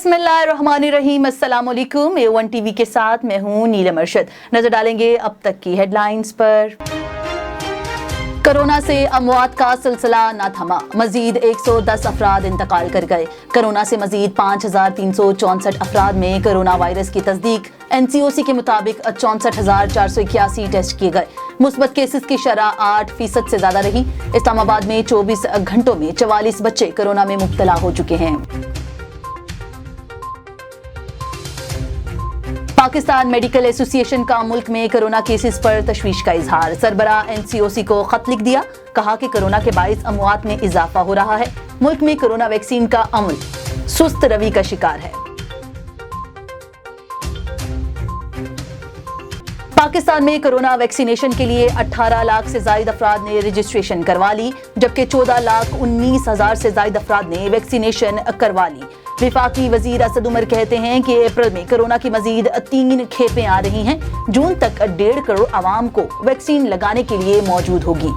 बिस्मिल्लाहिर्रहमानिर्रहीम। अस्सलाम वालेकुम। A1 टीवी के साथ मैं हूँ नीलम अरशद। नजर डालेंगे अब तक की हेडलाइंस पर। कोरोना से अमवात का सिलसिला न थमा, मजीद 110 अफराद इंतकाल कर गए। कोरोना से मजीद 5364 अफराद में कोरोना वायरस की तस्दीक। NCOC के मुताबिक 64,481 टेस्ट किए गए। मुस्बत केसेस की शरह 8% से ज्यादा रही। इस्लामाबाद में 24 घंटों में 44 बच्चे कोरोना में मुब्तला हो चुके हैं। पाकिस्तान मेडिकल एसोसिएशन का मुल्क में कोरोना केसेस पर तशवीश का इजहार। सरबराह NCOC को खत लिख दिया, कहा कि कोरोना के बाइस अमवात में इजाफा हो रहा है। मुल्क में कोरोना वैक्सीन का अमल सुस्त रवि का शिकार है। पाकिस्तान में कोरोना वैक्सीनेशन के लिए 18 लाख से ज्यादा अफराद ने रजिस्ट्रेशन करवा ली, जबकि 14,19,000 से ज्यादा अफराद ने वैक्सीनेशन करवा ली। विफाकी वजीर असद उमर कहते हैं कि अप्रैल में कोरोना की मजीद 3 खेपें आ रही हैं। जून तक 1.5 करोड़ आवाम को वैक्सीन लगाने के लिए मौजूद होगी।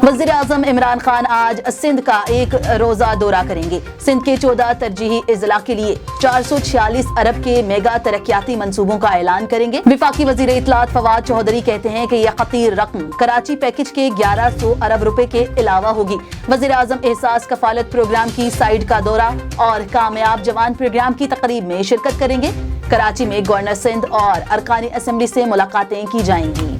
वज़ीर आज़म इमरान खान आज सिंध का एक रोजा दौरा करेंगे। सिंध के 14 तरजीही अजला के लिए 446 अरब के मेगा तरक्याती मंसूबों का ऐलान करेंगे। विफाकी वज़ीर इत्तलात फवाद चौधरी कहते हैं कि यह खतीर रकम कराची पैकेज के 1100 अरब रुपए के अलावा होगी। वज़ीर आज़म एहसास कफालत प्रोग्राम की साइड का दौरा और कामयाब जवान प्रोग्राम की तकरीब में शिरकत करेंगे। कराची में गवर्नर सिंध और अरकानी असेंबली से मुलाकातें की जाएंगी।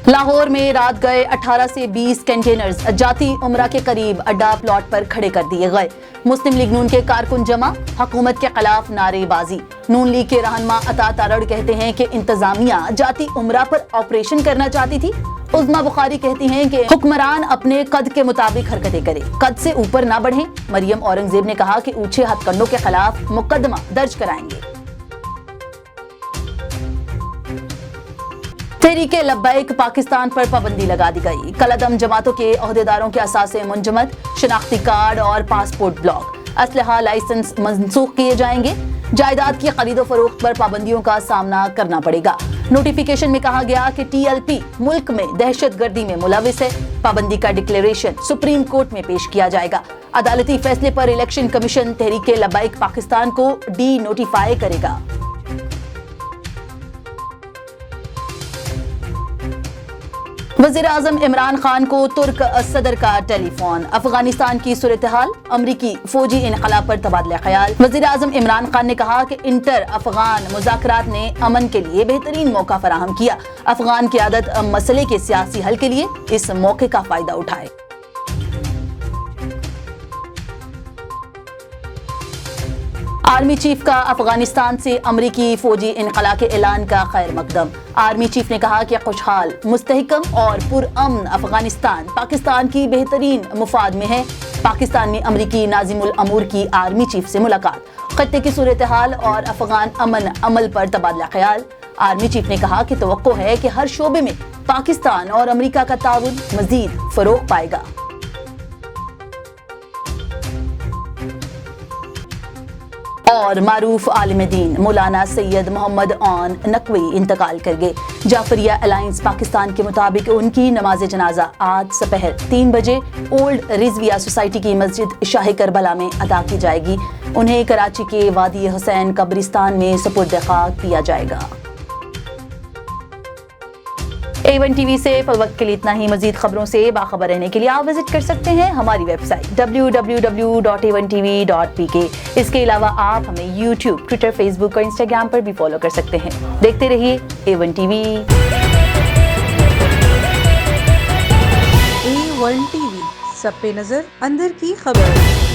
लाहौर में रात गए 18 से 20 कंटेनर्स जाती उमरा के करीब अड्डा प्लॉट पर खड़े कर दिए गए। मुस्लिम लीग नून के कारकुन जमा, हुकूमत के खिलाफ नारेबाजी। नून लीग के रहनुमा अता तारड़ कहते हैं कि इंतजामिया जाती उमरा पर ऑपरेशन करना चाहती थी। उज़्मा बुखारी कहती हैं कि हुक्मरान अपने कद के मुताबिक हरकतें करें, कद से ऊपर ना बढ़ें। मरियम औरंगजेब ने कहा कि ऊंचे हथकंडों के खिलाफ मुकदमा दर्ज कराएंगे। तहरीके लब्बैक पाकिस्तान पर पाबंदी लगा दी गई। कलअदम जमातों के ओहदेदारों के असासे मुंजमद, शनाख्ती कार्ड और पासपोर्ट ब्लॉक, असलहा लाइसेंस मंसूख किए जाएंगे। जायदाद की खरीदो फरोख्त पर पाबंदियों का सामना करना पड़ेगा। नोटिफिकेशन में कहा गया कि TLP मुल्क में दहशत गर्दी में मुलविस है। पाबंदी का डिक्लेरेशन सुप्रीम कोर्ट में पेश किया जाएगा। अदालती फैसले पर इलेक्शन कमीशन तहरीके लब्बैक पाकिस्तान को डी नोटिफाई करेगा। वज़ीर आज़म इमरान खान को तुर्क सदर का टेलीफोन। अफगानिस्तान की सूरत हाल, अमरीकी फौजी इनक़लाब पर तबादला ख्याल। वज़ीर आज़म इमरान खान ने कहा कि इंटर अफगान मुज़ाकरात ने अमन के लिए बेहतरीन मौका फराहम किया। अफगान क़यादत मसले के सियासी हल के लिए इस मौके का फायदा उठाए। आर्मी चीफ का अफगानिस्तान से अमरीकी फौजी इनक़ला के ऐलान का खैर मकदम। आर्मी चीफ ने कहा कि खुशहाल, मुस्तहकम और पुरअमन अफगानिस्तान पाकिस्तान की बेहतरीन मुफाद में है। पाकिस्तान में अमरीकी नाज़िमुल अमूर की आर्मी चीफ से मुलाकात, खत्ते की सूरत हाल और अफगान अमन अमल पर तबादला ख्याल। आर्मी चीफ ने कहा कि तवक्को है कि हर शोबे में पाकिस्तान और अमरीका का ताउन मजीद फरोग पाएगा। और मारूफ आलिम दीन मौलाना सैयद मोहम्मद ऑन नकवी इंतकाल कर गए। जाफरिया अलायंस पाकिस्तान के मुताबिक उनकी नमाज जनाजा आज दोपहर 3 बजे ओल्ड रिजविया सोसाइटी की मस्जिद शाही करबला में अदा की जाएगी। उन्हें कराची के वादी हुसैन कब्रिस्तान में सुपुर्द खाक किया जाएगा। A1 टीवी से फल वक्त के लिए इतना ही। मजीद खबरों से बाखबर रहने के लिए आप विजिट कर सकते हैं हमारी वेबसाइट www.a1tv.pk। इसके अलावा आप हमें YouTube, ट्विटर, फेसबुक और इंस्टाग्राम पर भी फॉलो कर सकते हैं। देखते रहिए A1 टीवी। A1 टीवी, सब पे नजर, अंदर की खबर।